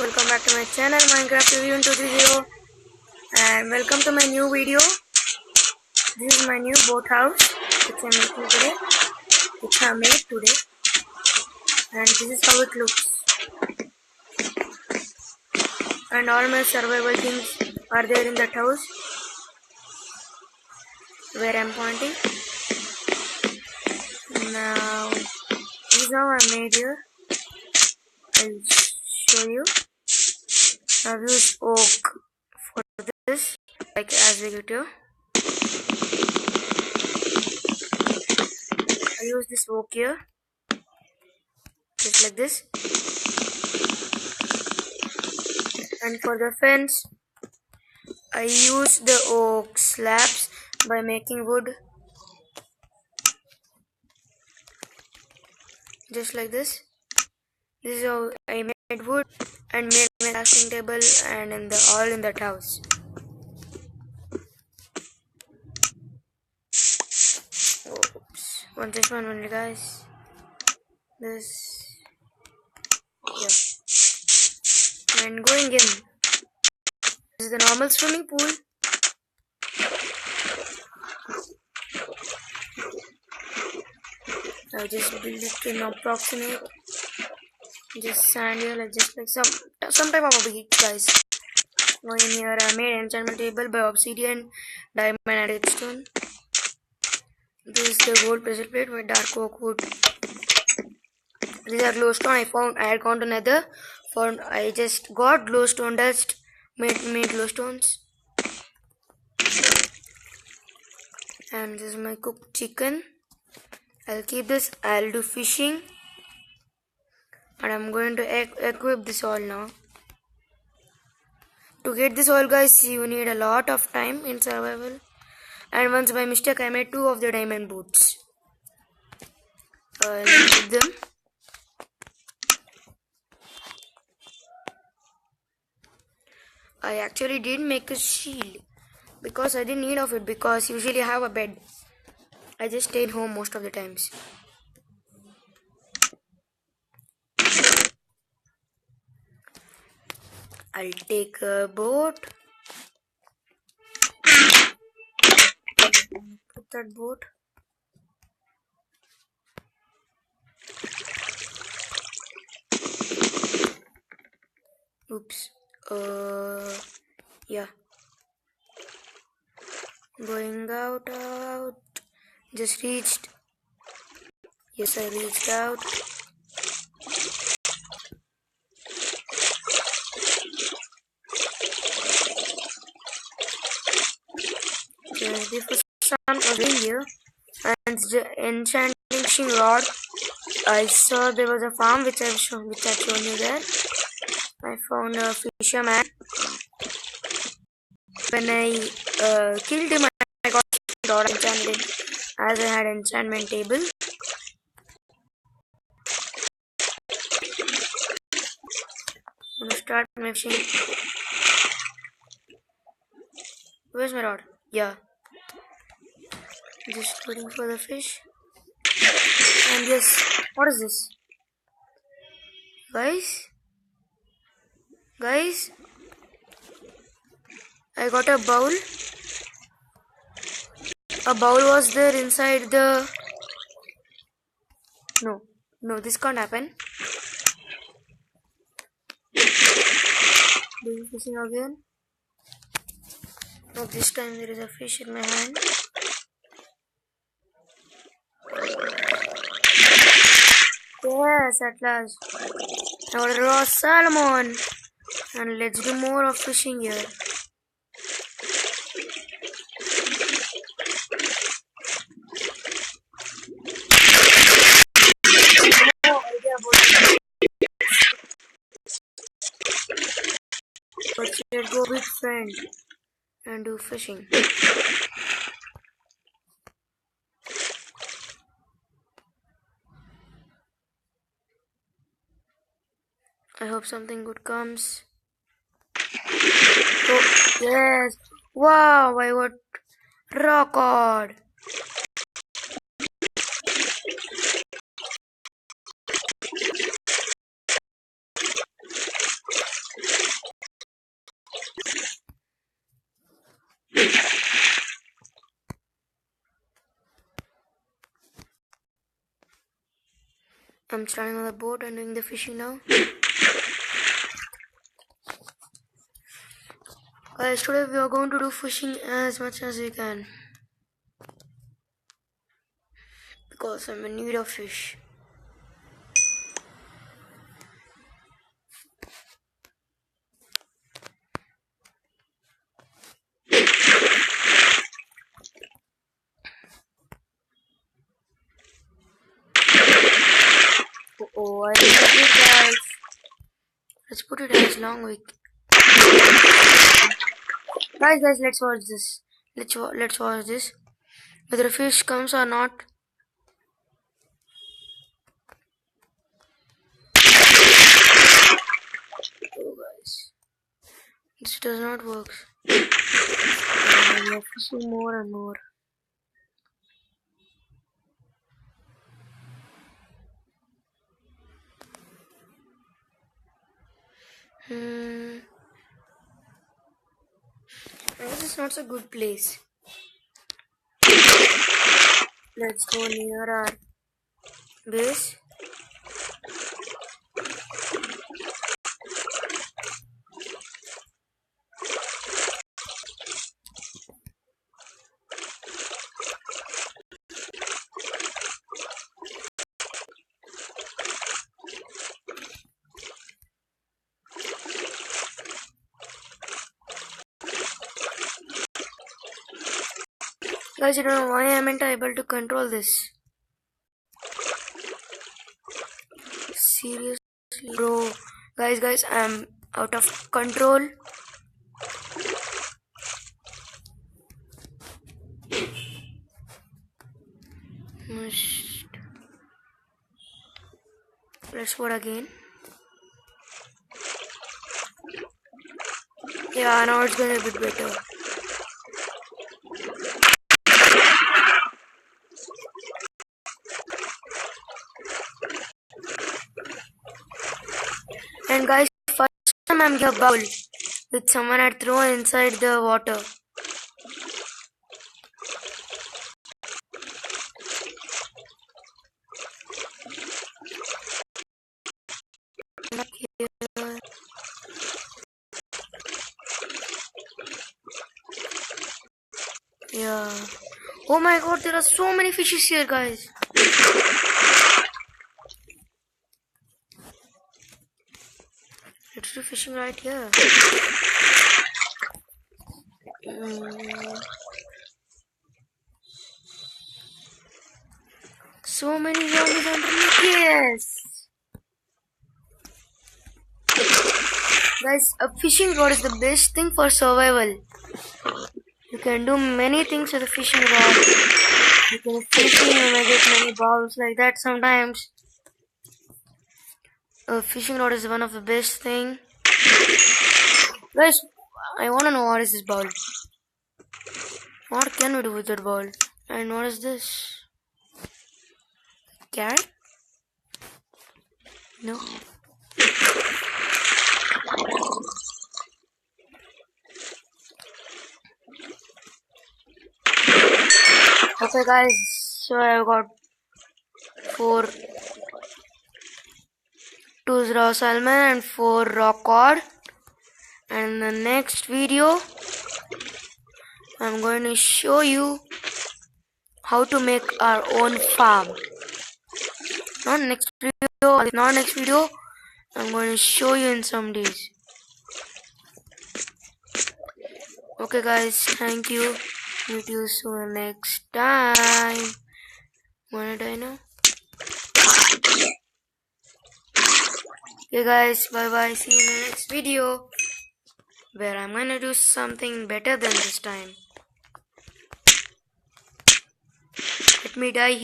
welcome back to my channel Minecraft Review 230 and welcome to my new video. This is my new boat house which I made today and this is how it looks. And all my survival things are there in that house where I'm pointing. Now this is how I made here. I'll show you. I've used oak for this, like as we get here. I use this oak here, just like this. And for the fence, I use the oak slabs by making wood, just like this. This is how I made wood and made my crafting table and all in that house. Oops. Just one only, guys. This, yeah. And going in. This is the normal swimming pool. I just build it in approximate. Just sand here, like just like some type of a beach, guys. Going in here, I made enchantment table by obsidian, diamond, and redstone. This is the gold pressure plate with dark oak wood. These are glowstone. I had gone to nether. I just got glowstone dust. Made glowstones. And this is my cooked chicken. I'll keep this. I'll do fishing. And I'm going to equip this all now. To get this all, guys, you need a lot of time in survival. And once by mistake I made 2 of the diamond boots. I'll equip them. I actually did make a shield because I didn't need of it, because usually I have a bed. I just stayed home most of the times. I'll take a boat. Put that boat. Oops. Yeah. Going out. Just reached. Yes, I reached out. The sun was in here, and the enchanting fishing rod. I saw there was a farm which I've shown you there. I found a fisherman. When I killed him, I got fishing rod enchanted, as I had enchantment table. I'm gonna start my fishing. Where's my rod? Yeah. Just waiting for the fish. And yes, what is this? Guys, I got a bowl. A bowl was there inside the... No, this can't happen. Doing fishing again. No, this time there is a fish in my hand. Yes, at last. Now a raw salmon. And let's do more of fishing here. No idea about it. But let's go with friend and do fishing. I hope something good comes. Oh, yes. Wow, I got rock cord. I'm starting on the boat and doing the fishing now. Guys, today we are going to do fishing as much as we can. Because I'm in need of fish. Oh, I didn't put it guys. Let's put it as long week. Guys, let's watch this. Let's watch this. Whether a fish comes or not. Oh guys, this does not work. We are fishing more and more. This is not a good place. Let's go near our base. Guys, I don't know why I'm not able to control this. Seriously, bro. Guys, I'm out of control. Let's vote again. Yeah, now it's gonna be better. And guys, first time I'm getting a bowl with someone had thrown inside the water. Yeah. Oh my god, there are so many fishes here, guys. Let's do fishing right here. So many zombies underneath. Yes. Guys, a fishing rod is the best thing for survival. You can do many things with a fishing rod. You can fish, you may get many balls like that sometimes. A fishing rod is one of the best thing. Guys, I wanna know what is this ball. What can we do with that ball? And what is this? Carrot? No. Okay guys, so I've got 2 raw salmon and 4 raw cod. And in the next video, I'm going to show you how to make our own farm. Not next video, I'm going to show you in some days. Okay guys, thank you. Meet you soon next time. Wanna die now? Okay guys, bye bye. See you in the next video, where I'm gonna do something better than this time. Let me die